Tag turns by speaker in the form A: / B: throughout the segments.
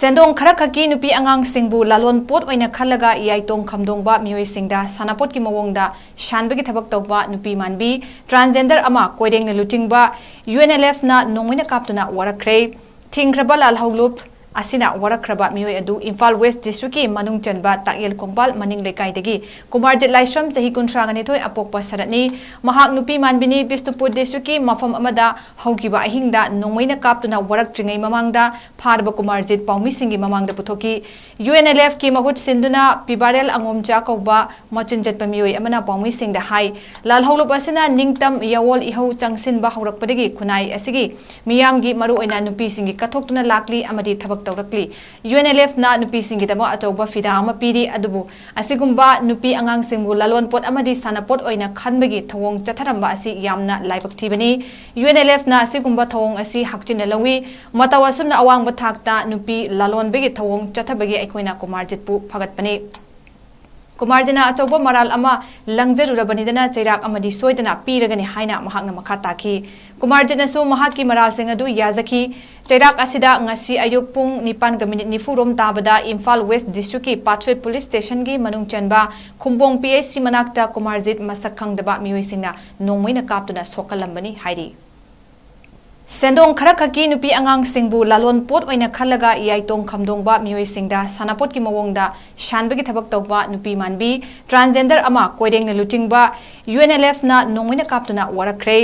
A: Sendong khara khaki nupi angang singbu lalon pot oina khalaga iyaitong khamdongba mioi singda sanapot ki mawongda shanbagi thabak tawba nupi manbi transgender ama koideng na lutingba UNLF na nongmina kaptuna warakre thingkraba lalhawlup asina warakraba mioi adu Imphal West District ki manung chanba 𝗬𝗟𝗪𝗪𝗪 maning lekai dagi 𝗬𝗪𝗪𝗪𝗪 chahi 30 apokpa saratni mahak nupi manbini Bishnupur District ki mafam amada haukiba ahingda nongmaina kaptuna warak tringai mamangda pharba 𝗬𝗪𝗪𝗪𝗪 paumi singi mamangda puthoki UNLF ki mahut sinduna 𝗬𝗪𝗪𝗪𝗪𝗪𝗪 kauba 𝗬𝗪𝗪𝗪𝗪𝗪 mioi amana paumi singda hai lalhawlup asina ningtam yawol ihau changsinba haurakpadagi khunai asigi miyamgi maru oina nupi singi kathoktuna lakli amadi thabak tawrakli UNLF na nupi singi damo achauba fida ama piri adubu asigumba nupi angang singbu lalon pot amadi sanapot oina khanbagi thawong chatharamba asi yamna laibak thibani UNLF na asigumba thawong asi hakchina lawi matawasumna awangba thakta nupi lalon bagi thawong chathabagi aikoina 𝗬𝗪𝗪𝗪𝗪 phagatpani 𝗬𝗪𝗪𝗪 achauba maral ama langjarurabanidana chairak amadi soidana piragani haina mahakna makha taki 𝗬𝗪𝗪𝗪𝗪 nasu mahaki maral sing adu yazaki chairak asida ngasi ayuk pung 9:09 tabada Imphal West District ki Pathway Police Station gi manung chanba khumbong PSC manakta 𝗬𝗪𝗪𝗪𝗪 masak khangdaba mioi singna nongmoina kaptuna sokalambani hairi Sendong khara khaki nupi angang singbu lalon pot oina khalaga iyaitong khamdongba mioi singda sanapot ki mawongda shanbagi thabak tawba nupi manbi transgender ama koideng na lutingba UNLF na nongmina kaptuna warakre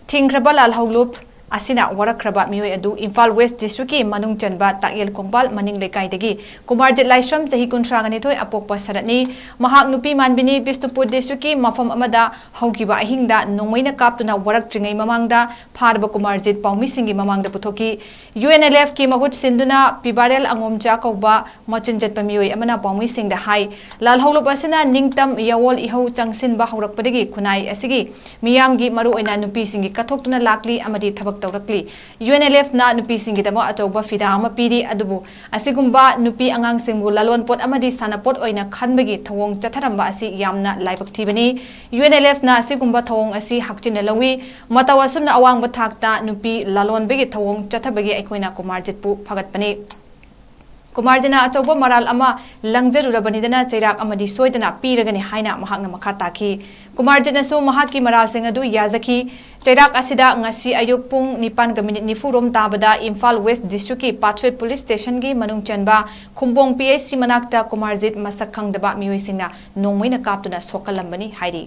A: thingkraba lalhawlup asina warakraba mioi adu Imphal West District ki manung chanba 𝗬𝗪𝗪𝗪𝗪𝗪 maning lekai dagi 𝗬𝗪𝗪𝗪𝗪𝗪𝗪 chahi 30 apokpa saratni mahak nupi manbini Bishnupur District ki mafam amada haukiba ahingda nongmaina kaptuna warak tringai mamangda pharba 𝗬𝗪𝗪𝗪𝗪𝗪 paumi singi mamangda puthoki UNLF ki mahut sinduna 𝗬𝗪𝗪𝗪𝗪𝗪𝗪𝗪 kauba 𝗬𝗪𝗪𝗪𝗪𝗪𝗪 mioi amana paumi singda hai lalhawlup asina ningtam yawol ihau changsinba haurakpadagi khunai asigi miyamgi maru oina nupi singi kathoktuna lakli amadi thabak tawrakli UNLF na nupi singi damo achauba fida ama piri adubu asigumba nupi angang singbu lalon pot amadi sanapot oina khanbagi thawong chatharamba asi yamna laibak thibani UNLF na asigumba thawong asi hakchina lawi matawasumna awangba thakta nupi lalon bagi thawong chathabagi aikoina 𝗬𝗪𝗪𝗪𝗪𝗪 phagatpani 𝗬𝗪𝗪𝗪𝗪𝗪 achauba maral ama langjarurabanidana chairak amadi soidana piragani haina mahakna makha taki 𝗬𝗪𝗪𝗪𝗪𝗪 nasu mahaki maral sing adu yazaki chairak asida ngasi ayuk pung 9:09 tabada Imphal West District ki Pathway Police Station gi manung chanba khumbong PSC manakta 𝗬𝗪𝗪𝗪𝗪𝗪𝗪𝗪𝗪𝗪 mioi singna nongmoina kaptuna sokalambani hairi